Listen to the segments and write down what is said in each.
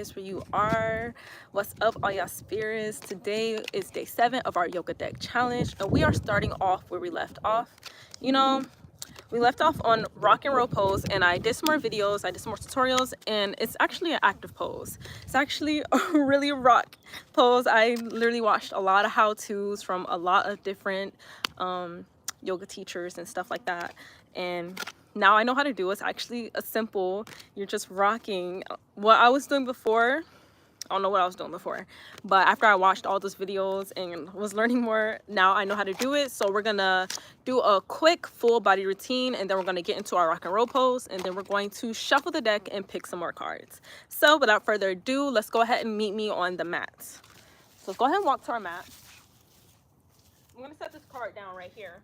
is where you are. What's up, all y'all spirits? Today is day 7 of our yoga deck challenge, and we are starting off where we left off. You know, we left off on rock and roll pose, and I did some more videos, I did some more tutorials, and it's actually an active pose. It's actually a really rock pose. I literally watched a lot of how-tos from a lot of different yoga teachers and stuff like that, and now I know how to do it. It's actually a simple, you're just rocking. What I was doing before, I don't know what I was doing before, but after I watched all those videos and was learning more, now I know how to do it. So we're gonna do a quick full body routine, and then we're gonna get into our rock and roll pose, and then we're going to shuffle the deck and pick some more cards. So without further ado, let's go ahead and meet me on the mat. So let's go ahead and walk to our mat. I'm gonna set this card down right here.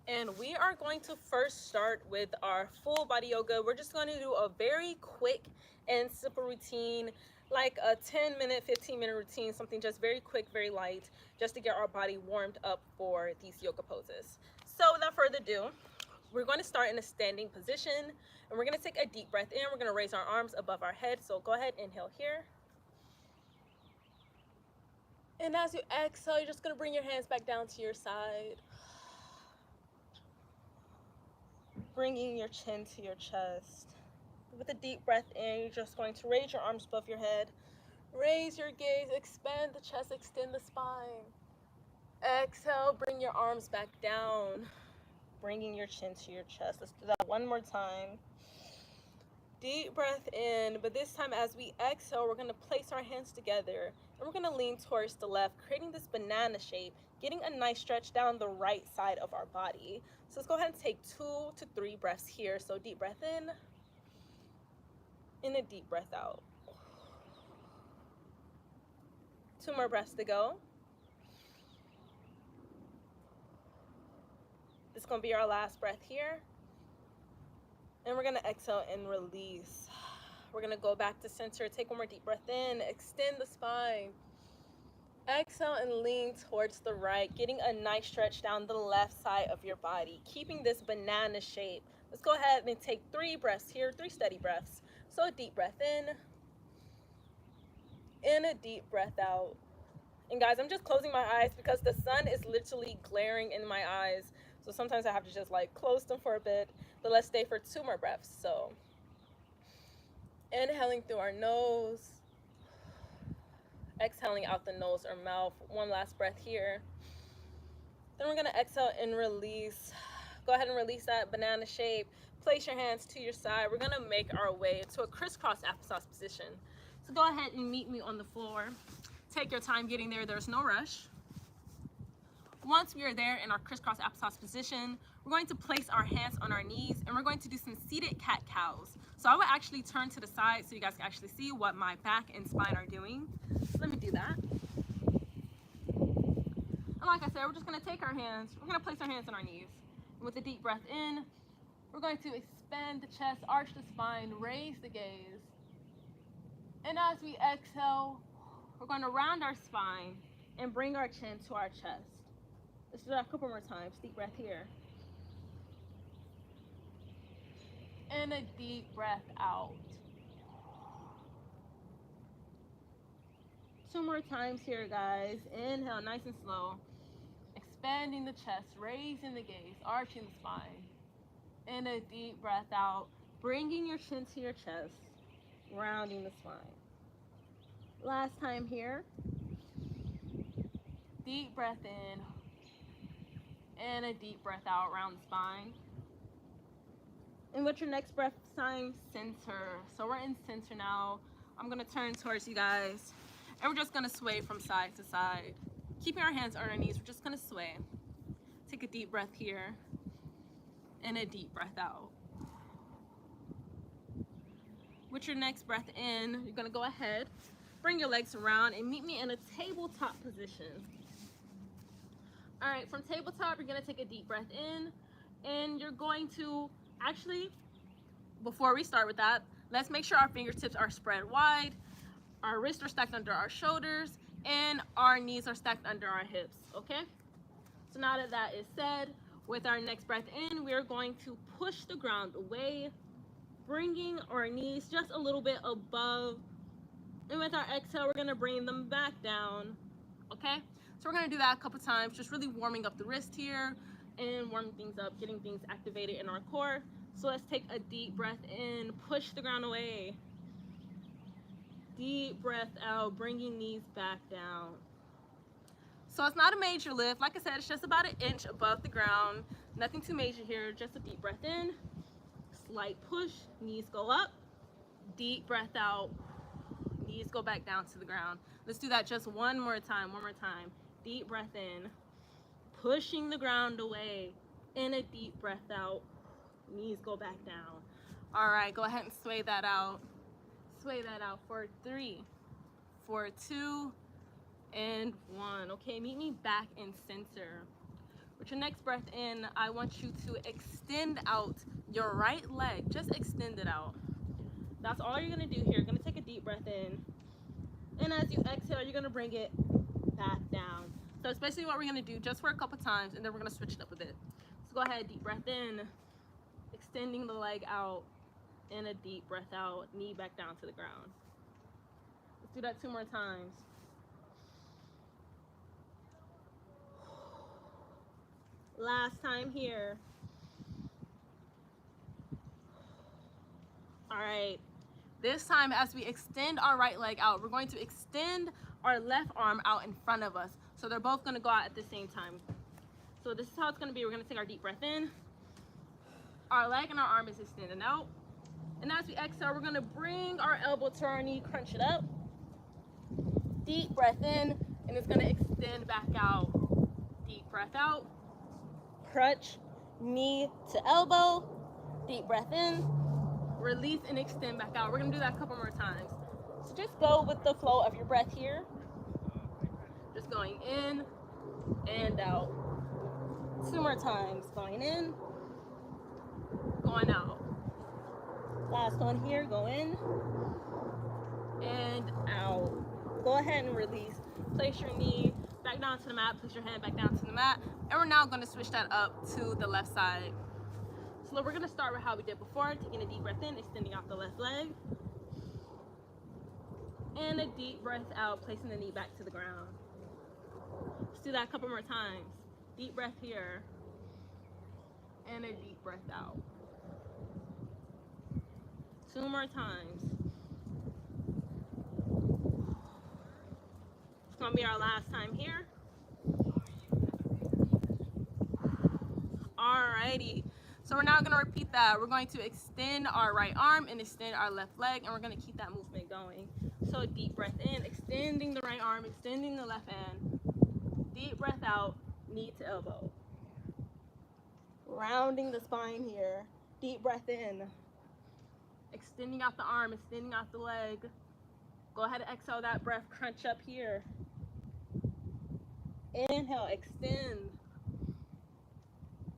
And we are going to first start with our full body yoga. We're just going to do a very quick and simple routine, like a 10-minute, 15-minute routine, something just very quick, very light, just to get our body warmed up for these yoga poses. So without further ado, we're going to start in a standing position, and we're going to take a deep breath in. We're going to raise our arms above our head. So go ahead, inhale here. And as you exhale, you're just going to bring your hands back down to your side, bringing your chin to your chest. With a deep breath in, you're just going to raise your arms above your head. Raise your gaze, expand the chest, extend the spine. Exhale, bring your arms back down, bringing your chin to your chest. Let's do that one more time. Deep breath in, but this time as we exhale, we're going to place our hands together, and we're going to lean towards the left, creating this banana shape, getting a nice stretch down the right side of our body. So let's go ahead and take 2 to 3 breaths here. So deep breath in, and a deep breath out. 2 more breaths to go. This is going to be our last breath here. And we're going to exhale and release. We're going to go back to center. Take 1 more deep breath in. Extend the spine. Exhale and lean towards the right, getting a nice stretch down the left side of your body, keeping this banana shape. Let's go ahead and take 3 breaths here, 3 steady breaths. So a deep breath in, and a deep breath out. And guys, I'm just closing my eyes because the sun is literally glaring in my eyes. So sometimes I have to just like close them for a bit. But let's stay for 2 more breaths. So inhaling through our nose, exhaling out the nose or mouth. 1 last breath here. Then we're going to exhale and release. Go ahead and release that banana shape. Place your hands to your side. We're going to make our way to a crisscross applesauce position. So go ahead and meet me on the floor. Take your time getting there. There's no rush. Once we are there in our crisscross applesauce position, we're going to place our hands on our knees, and we're going to do some seated cat-cows. So I will actually turn to the side so you guys can actually see what my back and spine are doing. So let me do that. And like I said, we're just going to take our hands, we're going to place our hands on our knees. And with a deep breath in, we're going to expand the chest, arch the spine, raise the gaze. And as we exhale, we're going to round our spine and bring our chin to our chest. Let's do that a couple more times. Deep breath here. And a deep breath out. 2 more times here, guys. Inhale, nice and slow. Expanding the chest, raising the gaze, arching the spine. And a deep breath out, bringing your chin to your chest, rounding the spine. Last time here. Deep breath in, and a deep breath out, round the spine. And with your next breath time, center. So we're in center now. I'm going to turn towards you guys, and we're just going to sway from side to side. Keeping our hands on our knees, we're just going to sway. Take a deep breath here, and a deep breath out. With your next breath in, you're going to go ahead, bring your legs around, and meet me in a tabletop position. All right, from tabletop, you're going to take a deep breath in, and you're going to, actually, before we start with that, let's make sure our fingertips are spread wide, our wrists are stacked under our shoulders, and our knees are stacked under our hips, okay? So now that that is said, with our next breath in, we're going to push the ground away bringing our knees just a little bit above. And with our exhale, we're gonna bring them back down. Okay? So we're gonna do that a couple times, just really warming up the wrist here and warming things up, getting things activated in our core. So let's take a deep breath in, push the ground away. Deep breath out, bringing knees back down. So it's not a major lift. Like I said, it's just about an inch above the ground. Nothing too major here, just a deep breath in, slight push, knees go up, deep breath out, knees go back down to the ground. Let's do that just one more time. Deep breath in, pushing the ground away, and a deep breath out, knees go back down. All right, go ahead and sway that out. Sway that out for 3, for 2, and 1. Okay, meet me back in center. With your next breath in, I want you to extend out your right leg. Just extend it out. That's all you're gonna do here. You're gonna take a deep breath in, and as you exhale, you're gonna bring it back down. So it's basically what we're gonna do just for a couple times, and then we're gonna switch it up a bit. So go ahead, deep breath in, extending the leg out, and a deep breath out, knee back down to the ground. Let's do that 2 more times. Last time here. All right, this time as we extend our right leg out, we're going to extend our left arm out in front of us. So they're both gonna go out at the same time. So this is how it's gonna be. We're gonna take our deep breath in. Our leg and our arm is extending out. And as we exhale, we're gonna bring our elbow to our knee, crunch it up. Deep breath in, and it's gonna extend back out. Deep breath out. Crunch, knee to elbow. Deep breath in. Release and extend back out. We're gonna do that a couple more times. So just go with the flow of your breath here. Just going in and out. 2 more times. Going in, going out. Last one here, go in and out. Go ahead and release. Place your knee back down to the mat, place your hand back down to the mat, and we're now gonna switch that up to the left side. So we're gonna start with how we did before, taking a deep breath in, extending out the left leg, and a deep breath out, placing the knee back to the ground. Let's do that a couple more times. Deep breath here, and a deep breath out. 2 more times. It's gonna be our last time here. Alrighty. So we're now gonna repeat that. We're going to extend our right arm and extend our left leg, and we're gonna keep that movement going. So deep breath in, extending the right arm, extending the left hand. Deep breath out, knee to elbow. Rounding the spine here. Deep breath in. Extending out the arm, extending out the leg. Go ahead and exhale that breath, crunch up here. Inhale, extend.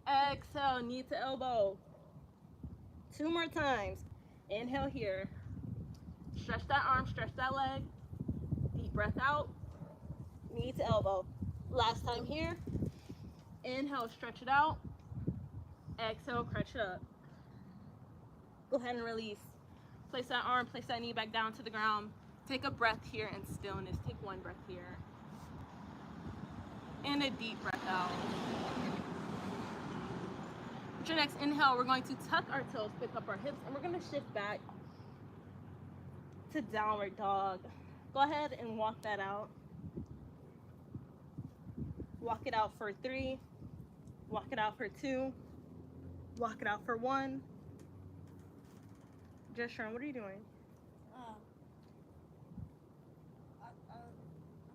Exhale, knee to elbow. 2 more times. Inhale here. Stretch that arm, stretch that leg. Deep breath out, knee to elbow. Last time here. Inhale, stretch it out. Exhale, crunch it up. Go ahead and release. Place that arm, place that knee back down to the ground. Take a breath here in stillness. Take 1 breath here. And a deep breath out. With your next inhale, we're going to tuck our toes, pick up our hips, and we're going to shift back to downward dog. Go ahead and walk that out. Walk it out for 3. Walk it out for 2. Walk it out for 1. Jeshurun, what are you doing? I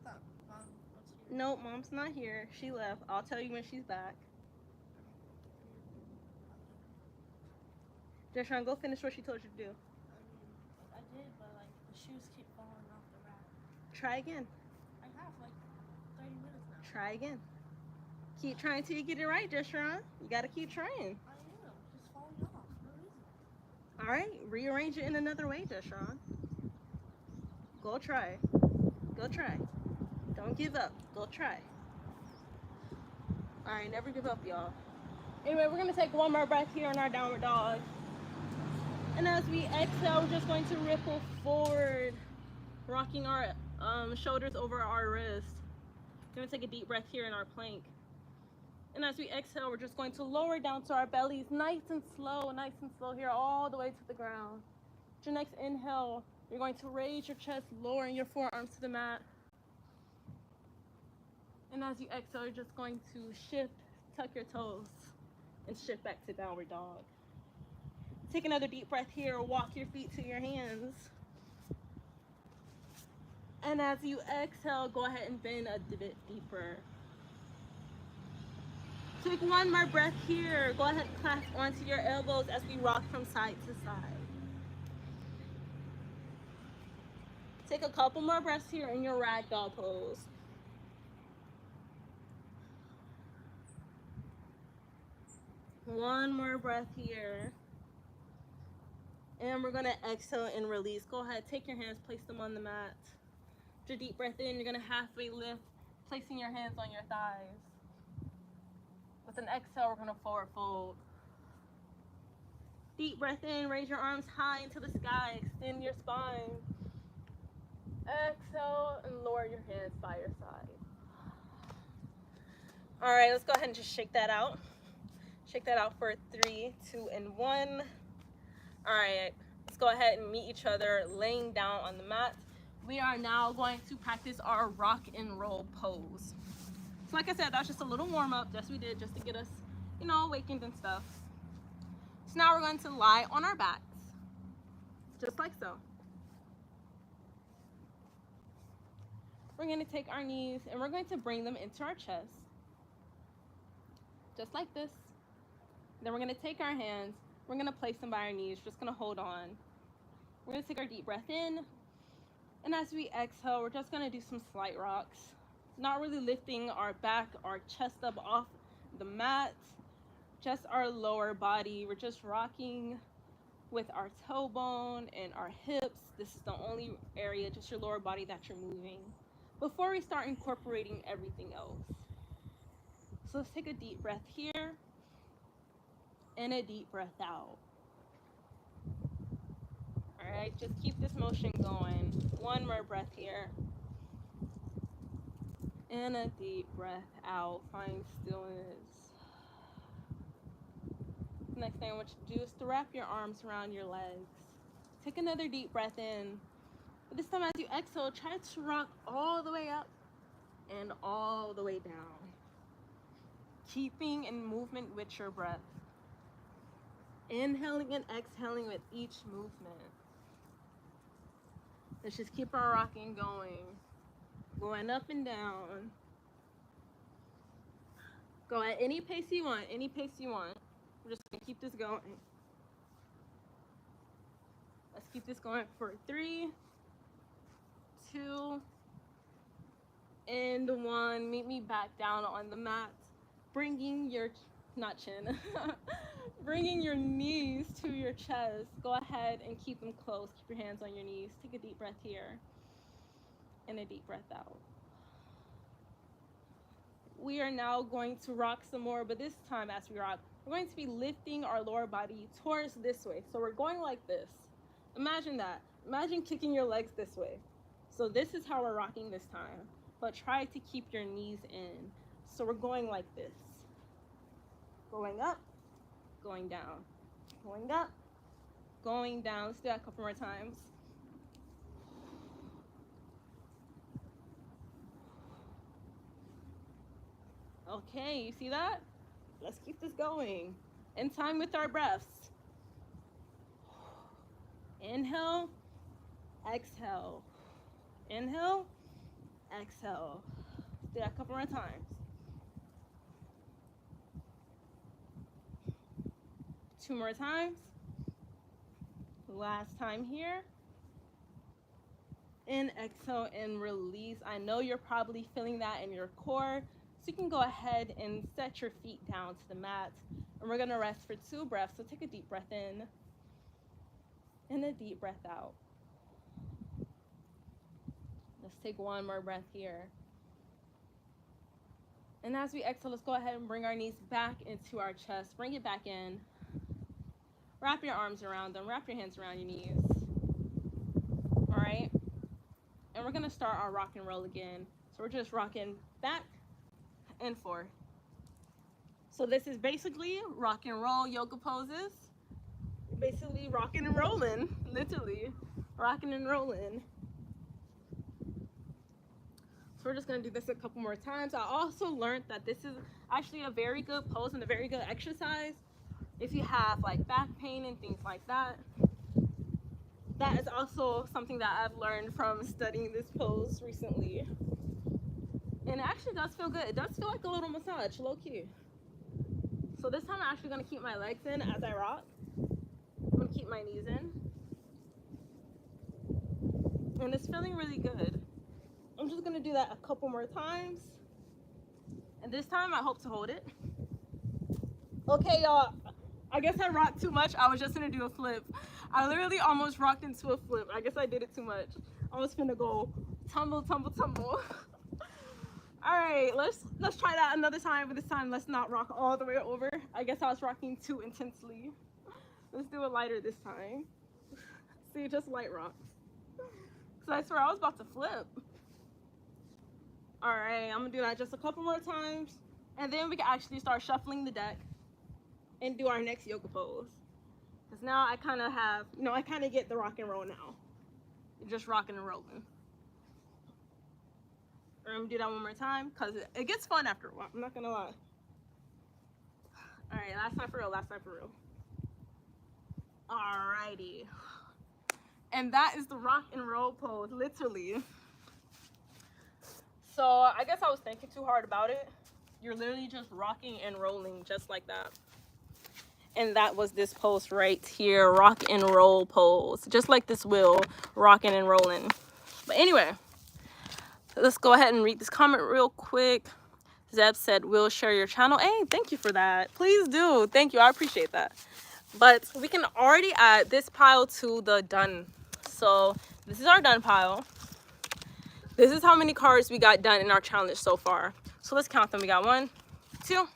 thought Mom was here. No, Mom's not here. She left. I'll tell you when she's back. Jeshurun, go finish what she told you to do. I did, but like the shoes keep falling off the rack. Try again. I have like 30 minutes now. Try again. Keep trying till you get it right, Jeshurun. You gotta keep trying. I am just falling off. No reason. All right, rearrange it in another way, Jeshurun. Go try. Go try. Don't give up. Go try. All right, never give up, y'all. Anyway, we're gonna take 1 more breath here in our downward dog. And as we exhale, we're just going to ripple forward, rocking our shoulders over our wrists. We're going to take a deep breath here in our plank. And as we exhale, we're just going to lower down to our bellies, nice and slow here, all the way to the ground. With your next inhale, you're going to raise your chest, lowering your forearms to the mat. And as you exhale, you're just going to shift, tuck your toes, and shift back to downward dog. Take another deep breath here, walk your feet to your hands. And as you exhale, go ahead and bend a bit deeper. Take one more breath here. Go ahead and clasp onto your elbows as we rock from side to side. Take a couple more breaths here in your ragdoll pose. One more breath here. And we're going to exhale and release. Go ahead, take your hands, place them on the mat. With your deep breath in, you're going to halfway lift, placing your hands on your thighs. With an exhale, we're going to forward fold. Deep breath in, raise your arms high into the sky, extend your spine. Exhale and lower your hands by your side. All right, let's go ahead and just shake that out. Shake that out for 3, 2, and 1. All right, let's go ahead and meet each other laying down on the mat. We are now going to practice our rock and roll pose. So like I said, that's just a little warm up, just we did, just to get us, awakened and stuff. So now we're going to lie on our backs, just like so. We're going to take our knees and we're going to bring them into our chest, just like this. Then we're going to take our hands, we're going to place them by our knees, just going to hold on. We're going to take our deep breath in, and as we exhale, we're just going to do some slight rocks. Not really lifting our back, our chest up off the mat, just our lower body. We're just rocking with our tailbone and our hips. This is the only area, just your lower body, that you're moving before we start incorporating everything else. So let's take a deep breath here and a deep breath out. All right, just keep this motion going. One more breath here. And a deep breath out. Find stillness. Next thing I want you to do is to wrap your arms around your legs. Take another deep breath in. But this time as you exhale, try to rock all the way up and all the way down. Keeping in movement with your breath. Inhaling and exhaling with each movement. Let's just keep our rocking going. Going up and down. Go at any pace you want, any pace you want. We're just gonna keep this going. Let's keep this going for 3, 2, and 1. Meet me back down on the mat. Bringing your, not chin, bringing your knees to your chest. Go ahead and keep them close. Keep your hands on your knees. Take a deep breath here and a deep breath out. We are now going to rock some more, but this time as we rock, we're going to be lifting our lower body towards this way. So we're going like this. Imagine that. Imagine kicking your legs this way. So this is how we're rocking this time, but try to keep your knees in. So we're going like this. Going up, going down, going up, going down. Let's do that a couple more times. Okay, you see that? Let's keep this going. In time with our breaths. Inhale, exhale. Inhale, exhale. Let's do that a couple more times. 2 more times. Last time here. And exhale and release. I know you're probably feeling that in your core. So you can go ahead and set your feet down to the mat. And we're gonna rest for 2 breaths. So take a deep breath in and a deep breath out. Let's take 1 more breath here. And as we exhale, let's go ahead and bring our knees back into our chest. Bring it back in. Wrap your arms around them. Wrap your hands around your knees. All right. And we're going to start our rock and roll again. So we're just rocking back and forth. So this is basically rock and roll yoga poses. Basically rocking and rolling, literally rocking and rolling. So we're just gonna do this a couple more times. I also learned that this is actually a very good pose and a very good exercise if you have like back pain and things like that. That is also something that I've learned from studying this pose recently. And it actually does feel good. It does feel like a little massage, low key. So this time I'm actually gonna keep my legs in as I rock. I'm gonna keep my knees in. And it's feeling really good. I'm just gonna do that a couple more times. And this time I hope to hold it. Okay, y'all. I guess I rocked too much. I was just gonna do a flip. I literally almost rocked into a flip. I guess I did it too much. I was gonna go tumble, tumble, tumble. All right, let's try that another time, but this time let's not rock all the way over. I guess I was rocking too intensely. Let's do it lighter this time. See, just light rocks. Cause I swear I was about to flip. All right, I'm gonna do that just a couple more times, and then we can actually start shuffling the deck and do our next yoga pose. Cause now I kind of have, I kind of get the rock and roll now. Just rocking and rolling. I'm gonna do that one more time, cause it gets fun after a while. I'm not gonna lie. All right, last time for real, last time for real. Alrighty. And that is the rock and roll pose, literally. So I guess I was thinking too hard about it. You're literally just rocking and rolling just like that. And that was this pose right here, rock and roll pose. Just like this wheel, rocking and rolling. But anyway, let's go ahead and read this comment real quick. Zeb said, "Will share your channel." Hey, thank you for that. Please do. Thank you. I appreciate that. But we can already add this pile to the done. So this is our done pile. This is how many cards we got done in our challenge so far. So let's count them. We got 1, 2,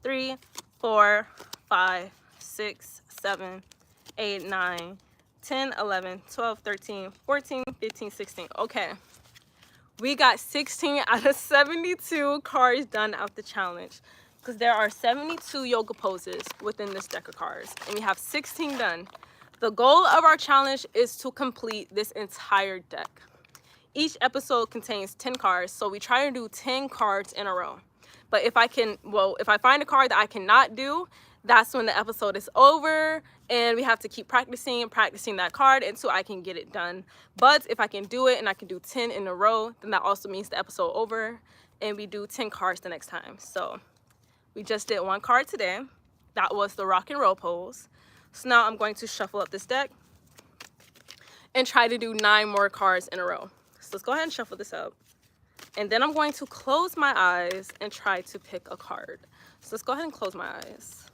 3, 4, 5, 6, 7, 8, 9, 10, 11, 12, 13, 14, 15, 16. Okay. We got 16 out of 72 cards done out the challenge. Because there are 72 yoga poses within this deck of cards. And we have 16 done. The goal of our challenge is to complete this entire deck. Each episode contains 10 cards, so we try to do 10 cards in a row. But if I find a card that I cannot do, that's when the episode is over, and we have to keep practicing that card until I can get it done. But if I can do it and I can do 10 in a row, then that also means the episode over, and we do 10 cards the next time. So we just did 1 card today. That was the rock and roll pose. So now I'm going to shuffle up this deck and try to do 9 more cards in a row. So let's go ahead and shuffle this up. And then I'm going to close my eyes and try to pick a card. So let's go ahead and close my eyes.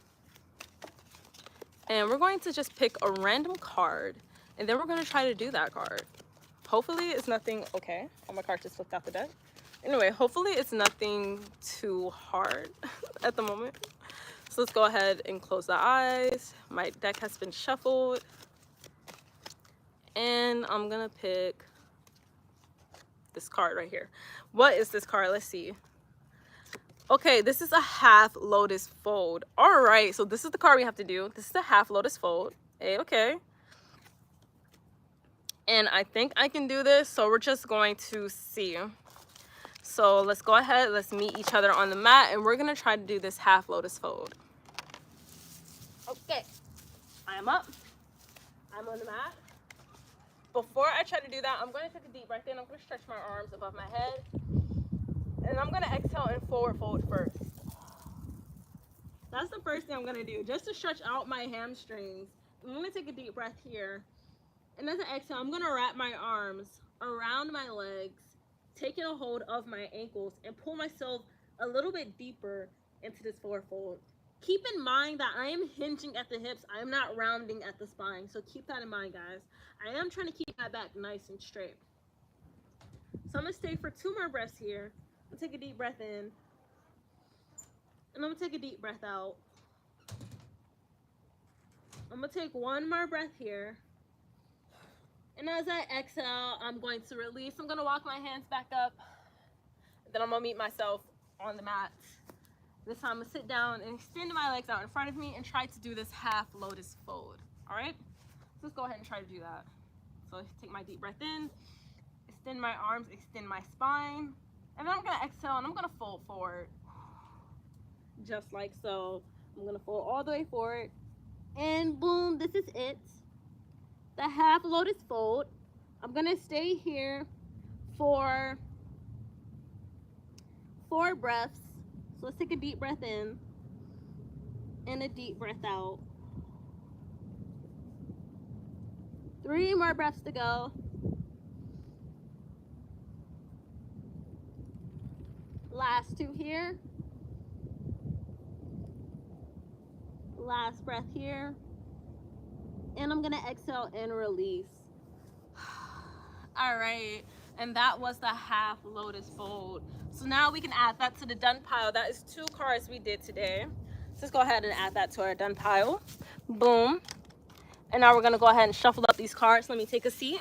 And we're going to just pick a random card. And then we're going to try to do that card. Hopefully it's nothing, okay. All my cards just flipped out the deck. Anyway, hopefully it's nothing too hard at the moment. So let's go ahead and close the eyes. My deck has been shuffled. And I'm going to pick this card right here. What is this card? Let's see. Okay, this is a half lotus fold. All right, so this is the card we have to do. This is a half lotus fold. Hey, okay. And I think I can do this, so we're just going to see. So let's go ahead, let's meet each other on the mat, and we're gonna try to do this half lotus fold. Okay, I am up. I'm on the mat. Before I try to do that, I'm going to take a deep breath in. I'm going to stretch my arms above my head. And I'm going to exhale and forward fold first. That's the first thing I'm going to do, just to stretch out my hamstrings. I'm going to take a deep breath here. And as I exhale, I'm going to wrap my arms around my legs, taking a hold of my ankles, and pull myself a little bit deeper into this forward fold. Keep in mind that I am hinging at the hips. I am not rounding at the spine. So keep that in mind, guys. I am trying to keep my back nice and straight. So I'm going to stay for 2 more breaths here. I'm going to take a deep breath in. And I'm going to take a deep breath out. I'm gonna take one more breath here. And as I exhale, I'm going to release. I'm gonna walk my hands back up. Then I'm gonna meet myself on the mat. This time I'm gonna sit down and extend my legs out in front of me and try to do this half lotus fold. All right? So let's go ahead and try to do that. So take my deep breath in, extend my arms, extend my spine, and then I'm gonna exhale and I'm gonna fold forward. Just like so. I'm gonna fold all the way forward. And boom, this is it. The half lotus fold. I'm gonna stay here for 4 breaths. So let's take a deep breath in and a deep breath out. 3 more breaths to go. Last 2 here. Last breath here. And I'm gonna exhale and release. All right, and that was the half lotus fold. So now we can add that to the done pile. That is 2 cards we did today. So let's go ahead and add that to our done pile. Boom. And now we're gonna go ahead and shuffle up these cards. Let me take a seat.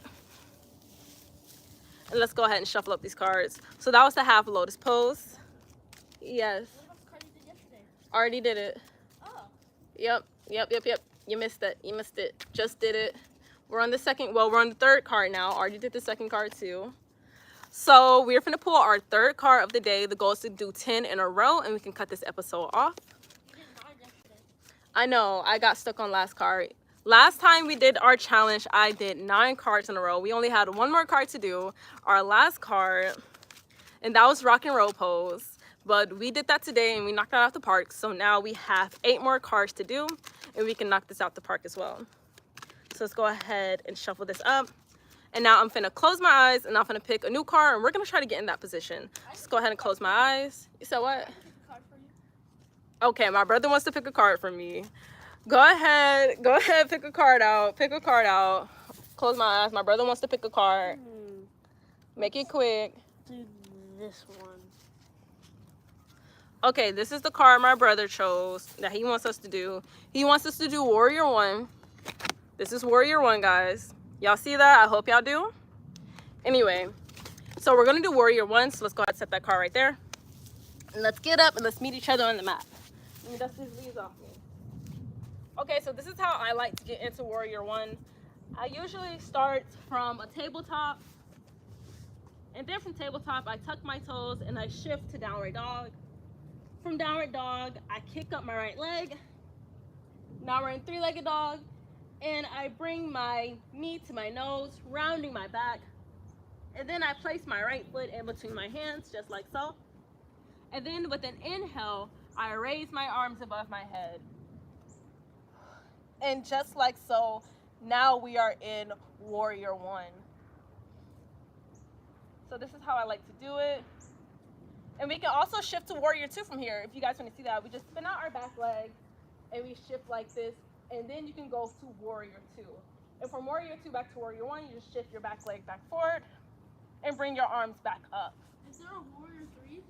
And let's go ahead and shuffle up these cards. So that was the half lotus pose. Yes. What about the card you did yesterday? Already did it. Oh. Yep. You missed it. You missed it. Just did it. We're on the second, well, we're on the 3rd card now. Already did the 2nd card too. So we're gonna pull our 3rd card of the day. The goal is to do 10 in a row and we can cut this episode off. You did 9 yesterday. I know, I got stuck on last card. Last time we did our challenge, I did 9 cards in a row. We only had 1 more card to do, our last card, and that was rock and roll pose. But we did that today and we knocked it out of the park. So now we have 8 more cards to do and we can knock this out the park as well. So let's go ahead and shuffle this up. And now I'm finna close my eyes and I'm finna pick a new card and we're gonna try to get in that position. Just go ahead and close my eyes. You said what? I can pick a card for you. Okay, my brother wants to pick a card for me. Go ahead, pick a card out. Pick a card out. Close my eyes. My brother wants to pick a card. Make it quick. Do this one. Okay, this is the card my brother chose that he wants us to do. He wants us to do Warrior 1. This is Warrior 1, guys. Y'all see that? I hope y'all do. Anyway, so we're gonna do Warrior 1. So let's go ahead and set that card right there. And let's get up and let's meet each other on the mat. Let me dust these leaves off me. Okay, so this is how I like to get into Warrior 1. I usually start from a tabletop. And then from tabletop, I tuck my toes and I shift to downward dog. From downward dog, I kick up my right leg. Now we're in 3-legged dog. And I bring my knee to my nose, rounding my back. And then I place my right foot in between my hands, just like so. And then with an inhale, I raise my arms above my head. And just like so, now we are in Warrior 1. So this is how I like to do it. And we can also shift to Warrior 2 from here. If you guys want to see that, we just spin out our back leg and we shift like this. And then you can go to Warrior 2. And from Warrior 2 back to Warrior 1, you just shift your back leg back forward and bring your arms back up. Is there a Warrior 3?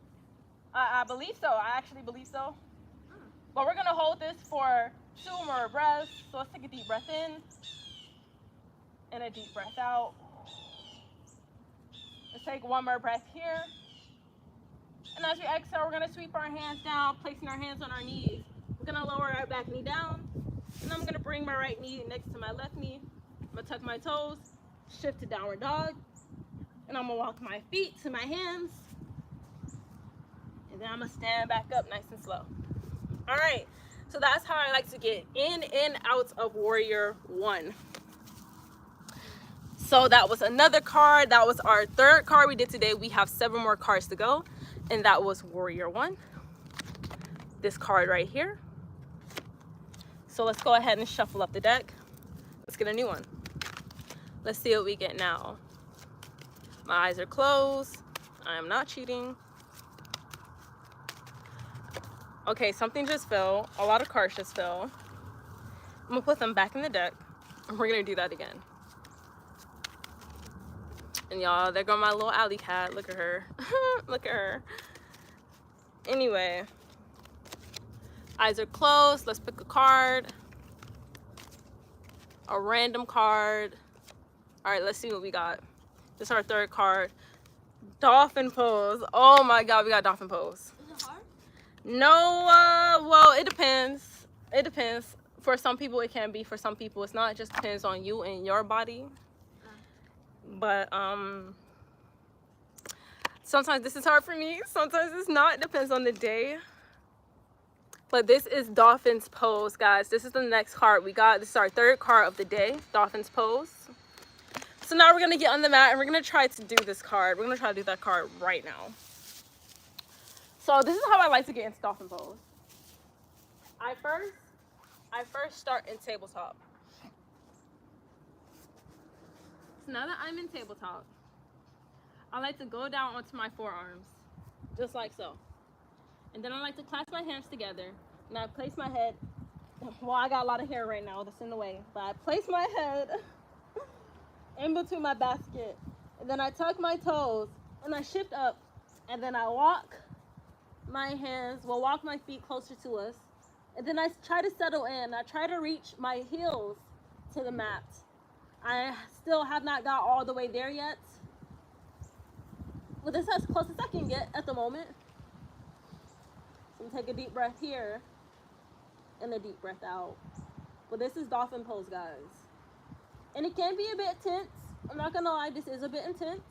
I believe so. I actually believe so. But we're going to hold this for 2 more breaths. So let's take a deep breath in and a deep breath out. Let's take 1 more breath here. And as we exhale, we're going to sweep our hands down, placing our hands on our knees. We're going to lower our back knee down. And I'm going to bring my right knee next to my left knee. I'm going to tuck my toes, shift to downward dog. And I'm going to walk my feet to my hands. And then I'm going to stand back up nice and slow. All right. So that's how I like to get in and out of Warrior 1. So that was another card. That was our 3rd card we did today. We have 7 more cards to go. And that was Warrior 1. This card right here. So let's go ahead and shuffle up the deck. Let's get a new one. Let's see what we get now. My eyes are closed. I am not cheating. Okay, something just fell. A lot of cards just fell. I'm gonna put them back in the deck. And we're gonna do that again. And y'all, there go my little alley cat. Look at her. Look at her. Anyway. Eyes are closed. Let's pick a card. a random card. All right, let's see what we got. This is our third card. Dolphin pose. Oh my God, we got dolphin pose. Is it hard? No, well, it depends. It depends. For some people, it can be. For some people, it's not. It just depends on you and your body. But sometimes this is hard for me. Sometimes it's not. It depends on the day. But this is Dolphin's pose, guys. This is the next card we got. This is our third card of the day, Dolphin's pose. So now we're gonna get on the mat and we're gonna try to do this card. We're gonna try to do that card right now. So this is how I like to get into dolphin pose. I first start in tabletop. So now that I'm in tabletop, I like to go down onto my forearms, just like so. And then I like to clasp my hands together and I place my head, well, I got a lot of hair right now that's in the way, but I place my head in between my basket, and then I tuck my toes and I shift up, and then I walk my feet closer to us, and then I try to settle in. I try to reach my heels to the mat. I still have not got all the way there yet, but this is as close as I can get at the moment. So take a deep breath here and a deep breath out. But this is dolphin pose, guys. And it can be a bit tense. I'm not gonna lie, this is a bit intense.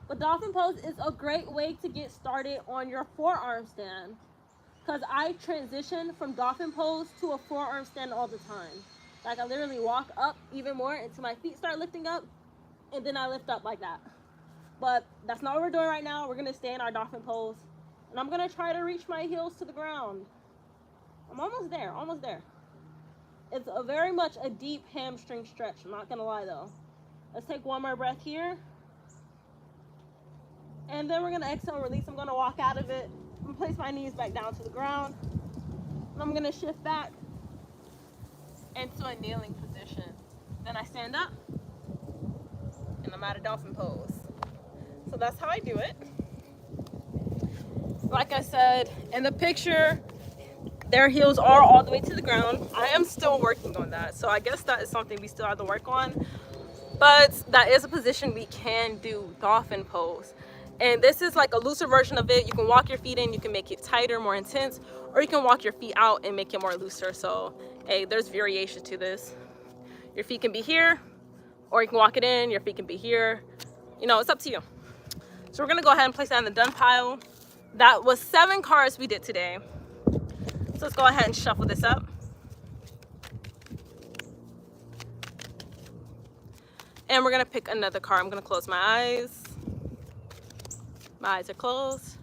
But dolphin pose is a great way to get started on your forearm stand. Because I transition from dolphin pose to a forearm stand all the time. Like I literally walk up even more until my feet start lifting up, and then I lift up like that. But that's not what we're doing right now. We're gonna stay in our dolphin pose. And I'm gonna try to reach my heels to the ground. I'm almost there, almost there. It's very much a deep hamstring stretch. I'm not gonna lie though. Let's take one more breath here. And then we're gonna exhale and release. I'm gonna walk out of it. I'm gonna place my knees back down to the ground. And I'm gonna shift back into a kneeling position. Then I stand up and I'm at a dolphin pose. So that's how I do it. Like I said, in the picture, their heels are all the way to the ground. I am still working on that. So I guess that is something we still have to work on. But that is a position we can do, dolphin pose. And this is like a looser version of it. You can walk your feet in, you can make it tighter, more intense, or you can walk your feet out and make it more looser. So, hey, there's variation to this. Your feet can be here, or you can walk it in, your feet can be here. You know, it's up to you. So we're gonna go ahead and place that in the done pile. That was 7 cards we did today. So let's go ahead and shuffle this up. And we're gonna pick another card. I'm gonna close my eyes. My eyes are closed.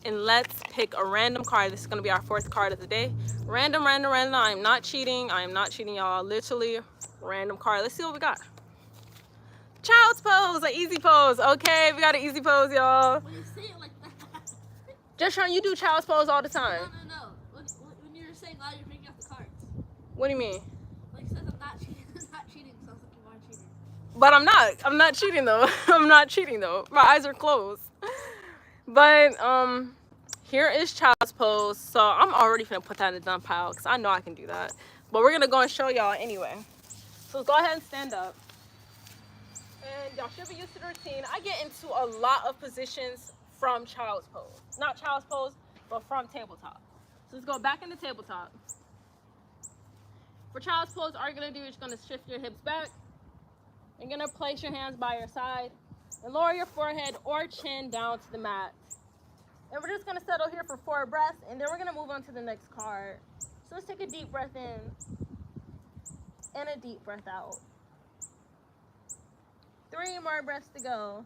And let's pick a random card. This is gonna be our 4th card of the day. Random, random, random. I'm not cheating. I am not cheating, y'all. Literally, random card. Let's see what we got. Child's pose, an easy pose. Okay, we got an easy pose, y'all. When you say it like that. Just trying, you do child's pose all the time. No. When you're saying that, you're picking up the cards. What do you mean? Like, says I'm not cheating. It's not cheating. Sounds like you are cheating. But I'm not cheating though. I'm not cheating though. My eyes are closed. But here is child's pose. So I'm already gonna put that in the done pile because I know I can do that. But we're gonna go and show y'all anyway. So go ahead and stand up. And y'all should be used to the routine. I get into a lot of positions from child's pose. Not child's pose, but from tabletop. So let's go back into tabletop. For child's pose, all you're gonna do is you're gonna shift your hips back. You're gonna place your hands by your side and lower your forehead or chin down to the mat. And we're just gonna settle here for 4 breaths, and then we're gonna move on to the next card. So let's take a deep breath in and a deep breath out. 3 more breaths to go.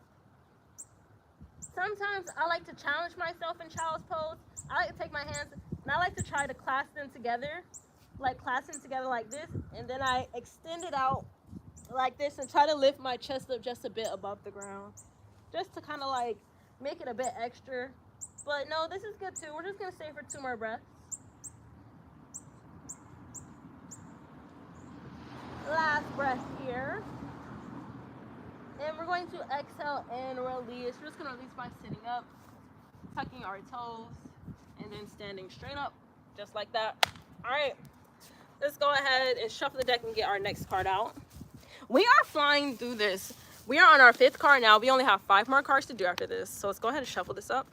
Sometimes I like to challenge myself in child's pose. I like to take my hands and I like to try to clasp them together, like this, and then I extend it out like this and try to lift my chest up just a bit above the ground, just to kind of like make it a bit extra. But no, this is good too. We're just gonna stay for 2 more breaths. Last breath here. And we're going to exhale and release. We're just gonna release by sitting up, tucking our toes, and then standing straight up, just like that. All right. let's go ahead and shuffle the deck and get our next card out. We are flying through this. We are on our 5th card now. We only have 5 more cards to do after this. So let's go ahead and shuffle this up.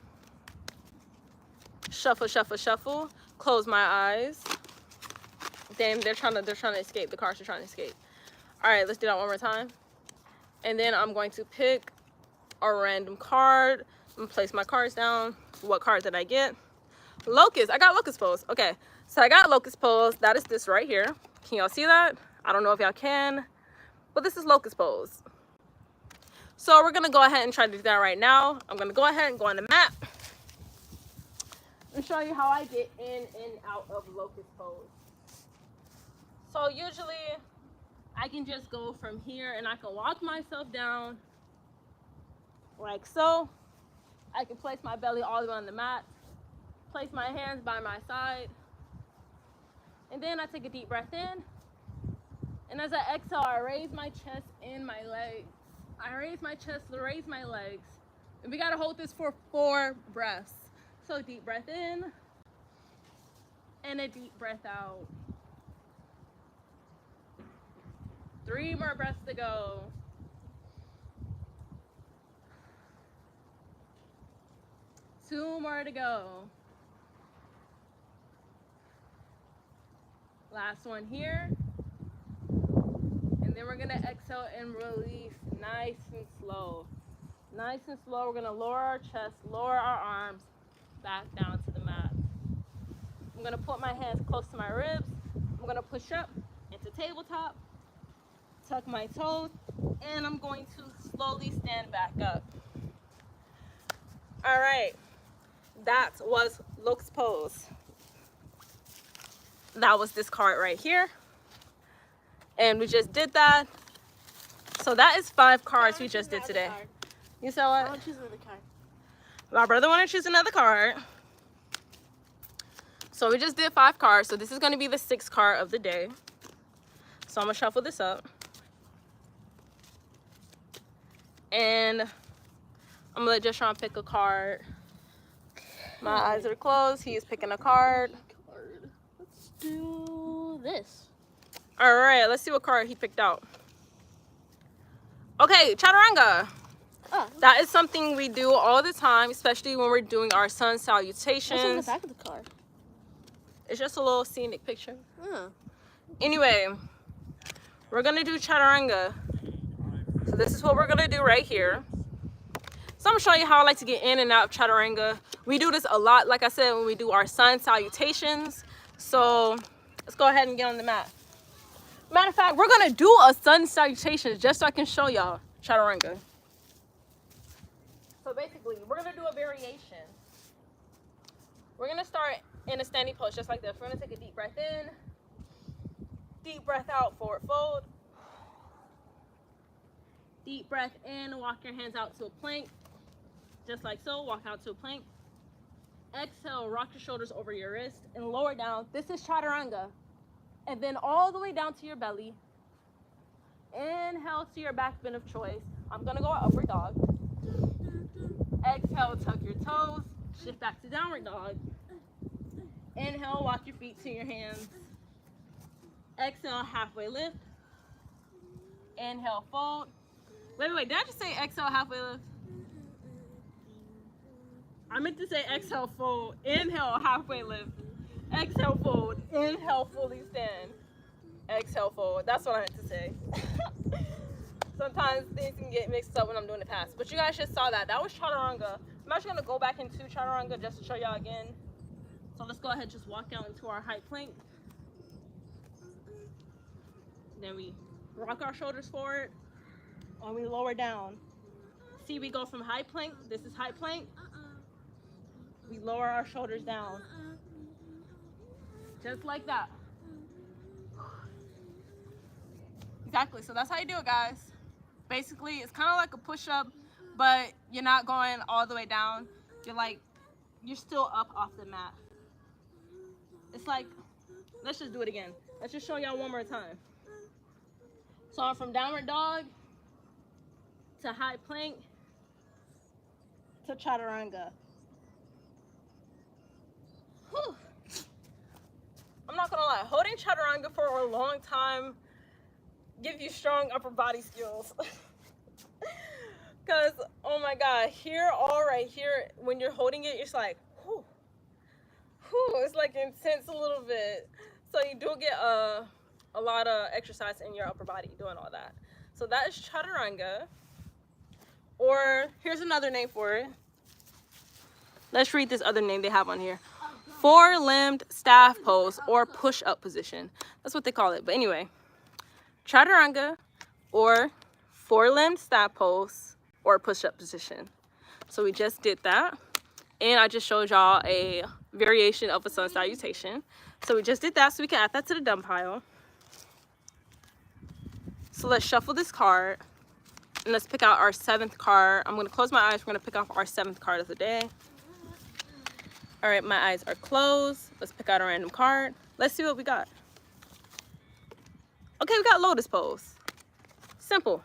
Shuffle, shuffle, shuffle. Close my eyes. Damn, they're trying to escape. The cards are trying to escape. All right, let's do that one more time. And then I'm going to pick a random card. I'm gonna place my cards down. What card did I get? Locust. I got Locust Pose. Okay, so I got Locust Pose. That is this right here. Can y'all see that? I don't know if y'all can, but this is Locust Pose. So we're gonna go ahead and try to do that right now. I'm gonna go ahead and go on the map and show you how I get in and out of Locust Pose. So usually I can just go from here and I can walk myself down like so. I can place my belly all the way on the mat, place my hands by my side, and then I take a deep breath in. And as I exhale, I raise my chest and my legs. I raise my chest, raise my legs. And we gotta hold this for 4 breaths. So deep breath in, and a deep breath out. 3 more breaths to go. 2 more to go. Last one here. And then we're gonna exhale and release nice and slow. Nice and slow. We're gonna lower our chest, lower our arms back down to the mat. I'm gonna put my hands close to my ribs. I'm gonna push up into tabletop, tuck my toes, and I'm going to slowly stand back up. All right, that was Locust Pose. That was this card right here. And we just did that. So that is 5 cards we just did today. You saw I what? want to choose another card. My brother wanted to choose another card. So we just did 5 cards. So this is going to be the 6th card of the day. So I'm going to shuffle this up. And I'm going to let Joshua pick a card. My eyes are closed. He is picking a card. Let's do this. All right, let's see what card he picked out. Okay, Chaturanga. Oh, That is something we do all the time, especially when we're doing our sun what's in the salutations. back of the card? It's just a little scenic picture. Oh. Anyway, we're gonna do Chaturanga. So this is what we're gonna do right here. So I'm gonna show you how I like to get in and out of Chaturanga. We do this a lot, like I said, when we do our sun salutations. So let's go ahead and get on the mat. Matter of fact, we're gonna do a sun salutation just so I can show y'all Chaturanga. So basically, we're gonna do a variation. We're gonna start in a standing pose just like this. We're gonna take a deep breath in, deep breath out, forward fold. Deep breath in, walk your hands out to a plank. Just like so, walk out to a plank. Exhale, rock your shoulders over your wrist and lower down. This is Chaturanga. And then all the way down to your belly. Inhale to your back bend of choice. I'm gonna go upward dog. Exhale, tuck your toes. Shift back to downward dog. Inhale, walk your feet to your hands. Exhale, halfway lift. Inhale, fold. Wait, did I just say exhale, halfway lift? I meant to say exhale, fold. Inhale, halfway lift. Exhale, fold. Inhale, fully stand. Exhale, fold. That's what I meant to say. Sometimes things can get mixed up when I'm doing the pass. But you guys just saw that. That was Chaturanga. I'm actually going to go back into Chaturanga just to show y'all again. So let's go ahead and just walk out into our high plank. Then we rock our shoulders forward and we lower down. See, we go from high plank. This is high plank. We lower our shoulders down. Just like that. Exactly. So that's how you do it, guys. Basically, it's kind of like a push-up, but you're not going all the way down. You're still up off the mat. It's like, let's just do it again. Let's just show y'all one more time. So I'm from downward dog to high plank to Chaturanga. Whew. I'm I'm not gonna lie, holding chaturanga for a long time gives you strong upper body skills. Because, oh my god, here, all right here, when you're holding it, it's like, whew, whew, it's like intense a little bit. So you do get a lot of exercise in your upper body doing all that. So that is chaturanga. Or here's another name for it. Let's read this other name they have on here. Four-limbed staff pose or push-up position. That's what they call it. But anyway, chaturanga or four-limbed staff pose or push-up position. So we just did that. And I just showed y'all a variation of a sun salutation. So we just did that, so we can add that to the done pile. So let's shuffle this card. And let's pick out our 7th card. I'm going to close my eyes. We're going to pick out our 7th card of the day. All right, my eyes are closed. Let's pick out a random card. Let's see what we got. Okay, we got lotus pose. Simple.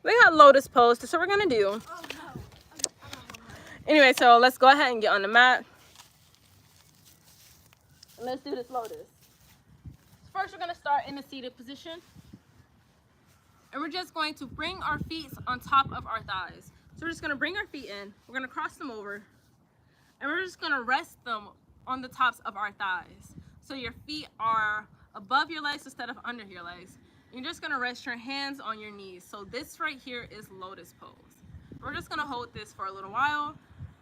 We got lotus pose. That's what we're going to do. Anyway, so let's go ahead and get on the mat. And let's do this lotus. First, we're going to start in a seated position. And we're just going to bring our feet on top of our thighs. So we're just going to bring our feet in. We're going to cross them over. And we're just going to rest them on the tops of our thighs. So your feet are above your legs instead of under your legs. You're just going to rest your hands on your knees. So this right here is lotus pose. We're just going to hold this for a little while.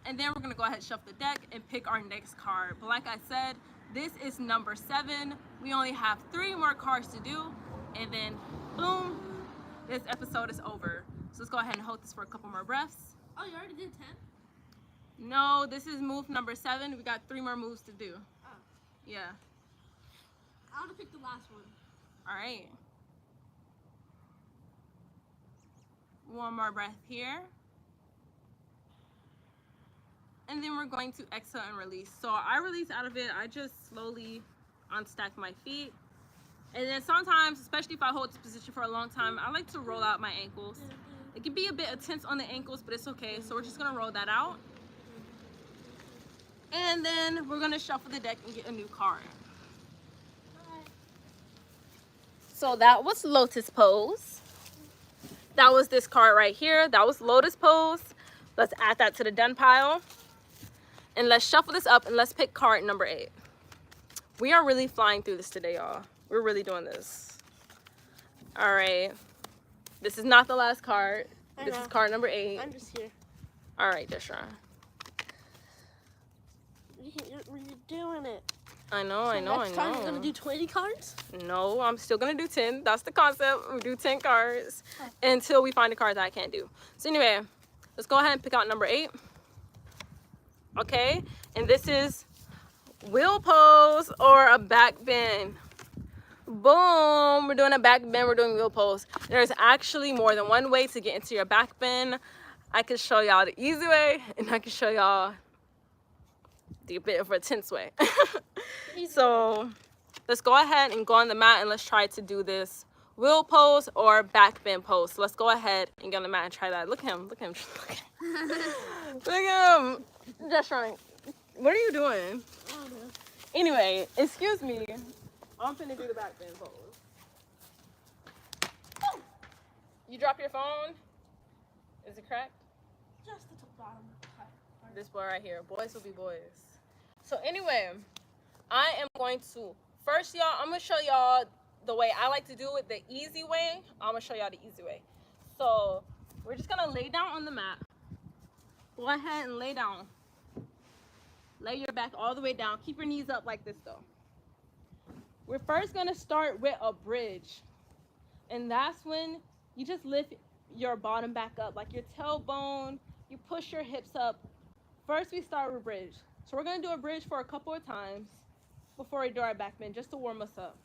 And then we're going to go ahead and shuffle the deck and pick our next card. But like I said, this is number 7. We only have 3 more cards to do. And then, boom, this episode is over. So let's go ahead and hold this for a couple more breaths. Oh, you already did 10? No, this is move number 7. We got 3 more moves to do. Oh. Yeah. I want to pick the last one. All right. One more breath here. And then we're going to exhale and release. So I release out of it. I just slowly unstack my feet. And then sometimes, especially if I hold this position for a long time, I like to roll out my ankles. It can be a bit tense on the ankles, but it's okay. So we're just going to roll that out. And then we're going to shuffle the deck and get a new card. So that was lotus pose. That was this card right here. That was lotus pose. Let's add that to the done pile. And let's shuffle this up and let's pick card number 8. We are really flying through this today, y'all. We're really doing this. All right. This is not the last card. This is card number 8. I'm just here. All right, Deshaun. You're doing it. I know. Next time you're going to do 20 cards? No, I'm still going to do 10. That's the concept. We do 10 cards until we find a card that I can't do. So anyway, let's go ahead and pick out number 8. Okay, and this is wheel pose or a back bend. Boom, we're doing a back bend, we're doing wheel pose. There's actually more than one way to get into your back bend. I can show y'all the easy way, and I can show y'all the bit of a tense way. So let's go ahead and go on the mat and let's try to do this wheel pose or back bend pose. So let's go ahead and get on the mat and try that. Look at him, look at him, look at him. Look at him. Just right. What are you doing? Anyway, excuse me. I'm finna do the back bend pose. You drop your phone? Is it cracked? Just the bottom. This boy right here. Boys will be boys. So anyway, I am going to, first y'all, I'm going to show y'all the way I like to do it, the easy way. I'm going to show y'all the easy way. So we're just going to lay down on the mat. Go ahead and lay down. Lay your back all the way down. Keep your knees up like this though. We're first going to start with a bridge. And that's when you just lift your bottom back up, like your tailbone. You push your hips up. First, we start with bridge. So we're going to do a bridge for a couple of times before we do our back bend, just to warm us up.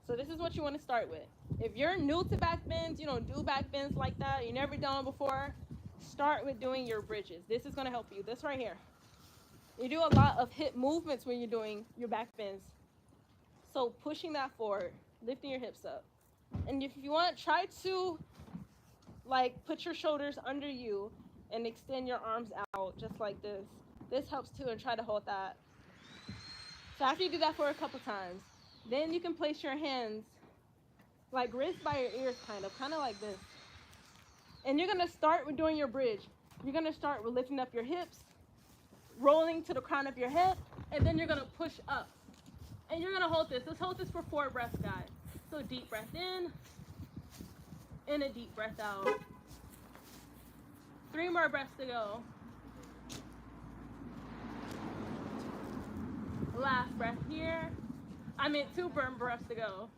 So this is what you want to start with. If you're new to back bends, you don't do back bends like that, you never done before, start with doing your bridges. This is going to help you. This right here. You do a lot of hip movements when you're doing your back bends. So pushing that forward, lifting your hips up. And if you want, try to like put your shoulders under you and extend your arms out just like this. This helps too, and try to hold that. So after you do that for a couple times, then you can place your hands like wrist by your ears, kind of like this. And you're gonna start with doing your bridge. You're gonna start with lifting up your hips, rolling to the crown of your head, and then you're gonna push up. And you're gonna hold this. Let's hold this for 4 breaths, guys. So deep breath in, and a deep breath out. 3 more breaths to go. Last breath here. 2 breaths to go.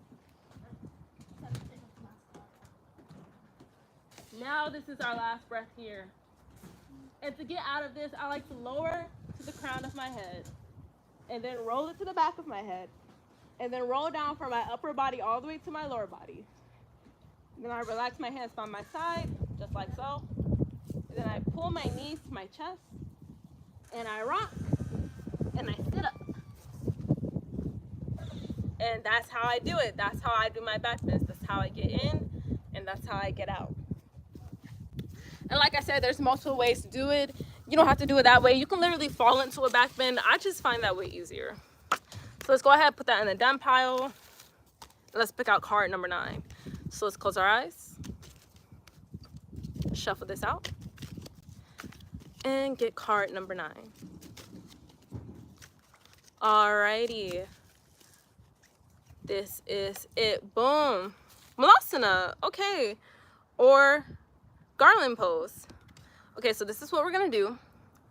Now this is our last breath here. And to get out of this, I like to lower to the crown of my head, and then roll it to the back of my head, and then roll down from my upper body all the way to my lower body. And then I relax my hands by my side, just like so. And then I pull my knees to my chest, and I rock, and I sit up. And that's how I do it. That's how I do my back bends. That's how I get in, and that's how I get out. And like I said, there's multiple ways to do it. You don't have to do it that way. You can literally fall into a back bend. I just find that way easier. So let's go ahead and put that in the done pile. Let's pick out card number 9. So let's close our eyes, shuffle this out, and get card number 9. Alrighty. This is it. Boom. Malasana. Okay. Or garland pose. Okay, so this is what we're gonna do.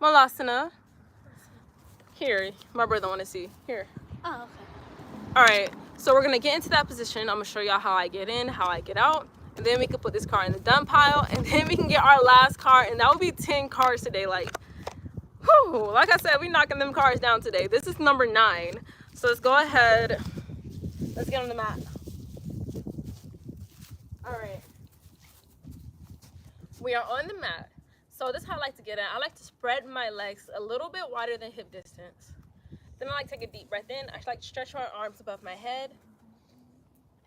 Malasana. Here, my brother wanna see. Here. Oh, okay. Alright, so we're gonna get into that position. I'm gonna show y'all how I get in, how I get out, and then we can put this card in the done pile, and then we can get our last card, and that would be 10 cards today. Like I said, we knocking them cards down today. This is number 9. So let's go ahead. Let's get on the mat. Alright. We are on the mat. So this is how I like to get in. I like to spread my legs a little bit wider than hip distance. Then I like to take a deep breath in. I like to stretch my arms above my head.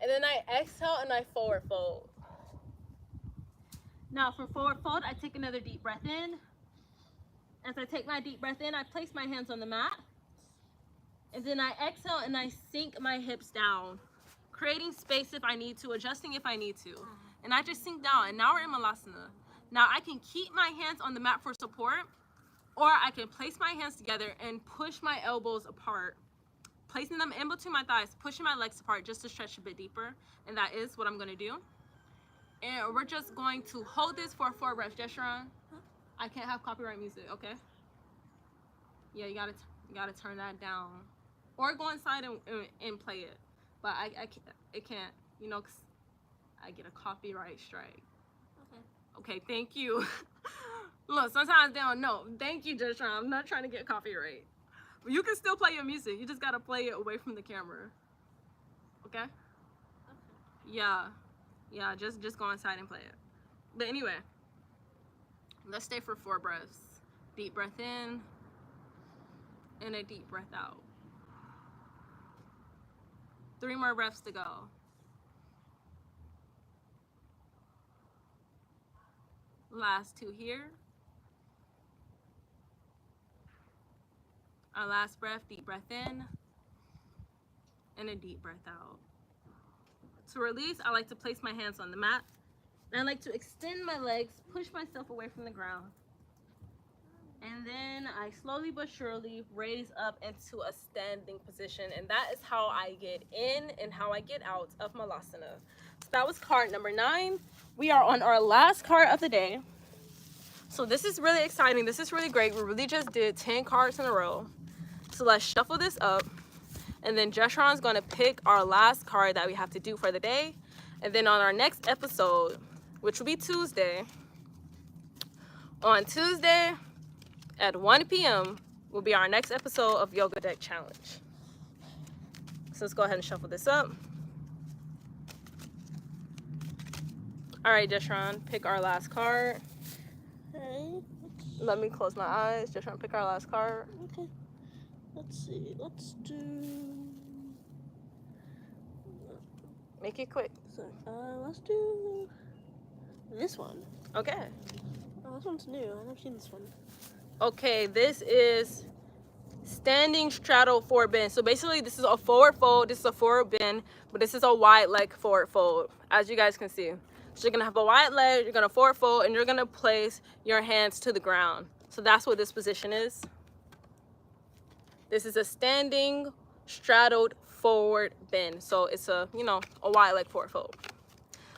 And then I exhale and I forward fold. Now for forward fold, I take another deep breath in. As I take my deep breath in, I place my hands on the mat. And then I exhale and I sink my hips down, creating space if I need to, adjusting if I need to. And I just sink down, and now we're in Malasana. Now I can keep my hands on the mat for support, or I can place my hands together and push my elbows apart, placing them in between my thighs, pushing my legs apart just to stretch a bit deeper. And that is what I'm gonna do. And we're just going to hold this for 4 breaths. Jesharon, I can't have copyright music, okay? Yeah, you gotta turn that down. Or go inside and play it. But it can't, you know, 'cause I get a copyright strike. Okay, thank you. Look, sometimes they don't know. Thank you, Jesharon. I'm not trying to get copyright. But you can still play your music. You just gotta play it away from the camera. Okay? Yeah, just go inside and play it. But anyway, let's stay for 4 breaths. Deep breath in, and a deep breath out. 3 more breaths to go. Last 2 here. Our last breath, deep breath in, and a deep breath out. To release, I like to place my hands on the mat, and I like to extend my legs, push myself away from the ground. And then I slowly but surely raise up into a standing position. And that is how I get in and how I get out of Malasana. So that was card number 9. We are on our last card of the day. So this is really exciting. This is really great. We really just did 10 cards in a row. So let's shuffle this up. And then Jesharon's going to pick our last card that we have to do for the day. And then on our next episode, which will be Tuesday, on Tuesday, at 1 p.m. will be our next episode of Yoga Deck Challenge. So let's go ahead and shuffle this up. All right, Jesharon, pick our last card. Okay. Let me close my eyes. Jesharon, pick our last card. Okay. Let's see. Let's do. Make it quick. So, let's do this one. Okay. Oh, this one's new. I've never seen this one. Okay, this is standing straddle forward bend. So basically this is a forward fold, this is a forward bend, but this is a wide leg forward fold, as you guys can see. So you're gonna have a wide leg, you're gonna forward fold, and you're gonna place your hands to the ground. So that's what this position is. This is a standing straddled forward bend. So it's a, you know, a wide leg forward fold.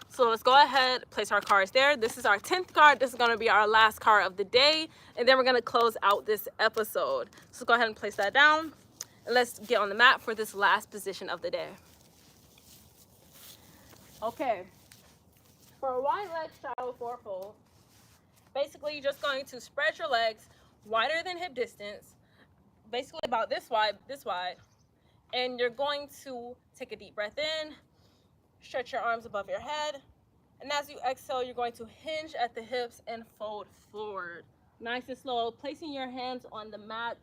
So let's go ahead, place our cards there. This is our 10th card. This is gonna be our last card of the day. And then we're gonna close out this episode. So go ahead and place that down. And let's get on the mat for this last position of the day. Okay, for a wide leg straddle forward fold, basically you're just going to spread your legs wider than hip distance, basically about this wide, and you're going to take a deep breath in, stretch your arms above your head, and as you exhale, you're going to hinge at the hips and fold forward. Nice and slow, placing your hands on the mat,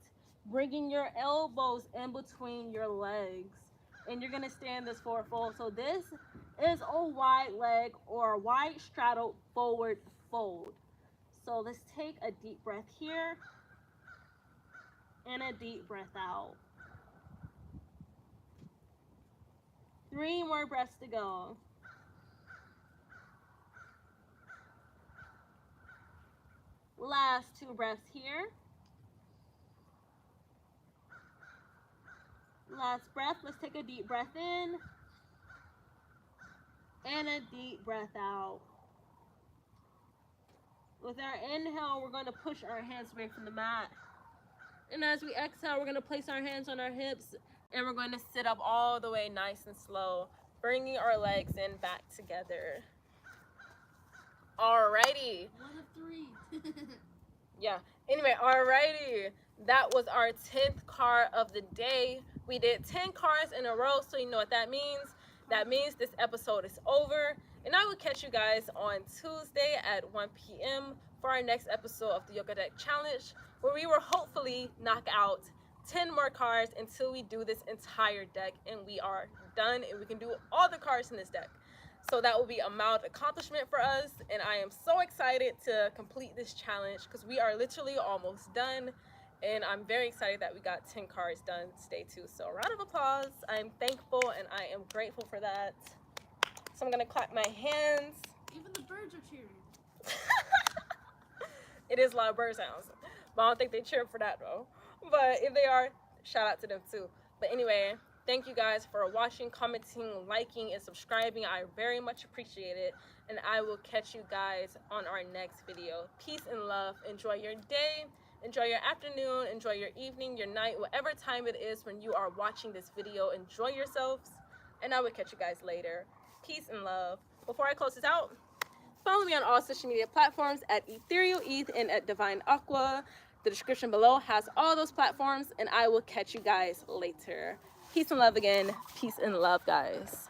bringing your elbows in between your legs, and you're gonna stay in this forward fold. So this is a wide leg or a wide straddle forward fold. So let's take a deep breath here and a deep breath out. 3 more breaths to go. Last 2 breaths here. Last breath, let's take a deep breath in and a deep breath out. With our inhale, we're going to push our hands away from the mat. And as we exhale, we're going to place our hands on our hips and we're going to sit up all the way nice and slow, bringing our legs in back together. Alrighty. 1 of 3. Yeah. Anyway, alrighty. That was our 10th card of the day. We did 10 cards in a row, so you know what that means. That means this episode is over. And I will catch you guys on Tuesday at 1 p.m. for our next episode of the Yoga Deck Challenge, where we will hopefully knock out 10 more cards until we do this entire deck and we are done and we can do all the cards in this deck. So that will be a mild accomplishment for us, and I am so excited to complete this challenge because we are literally almost done, and I'm very excited that we got 10 cards done today too. So a round of applause. I am thankful and I am grateful for that. So I'm gonna clap my hands. Even the birds are cheering. It is a lot of bird sounds, but I don't think they cheer for that though. But if they are, shout out to them too. But anyway, thank you guys for watching, commenting, liking, and subscribing. I very much appreciate it. And I will catch you guys on our next video. Peace and love. Enjoy your day. Enjoy your afternoon. Enjoy your evening, your night, whatever time it is when you are watching this video. Enjoy yourselves. And I will catch you guys later. Peace and love. Before I close this out, follow me on all social media platforms at Ethereal ETH and at Divine Aqua. The description below has all those platforms, and I will catch you guys later. Peace and love again. Peace and love, guys.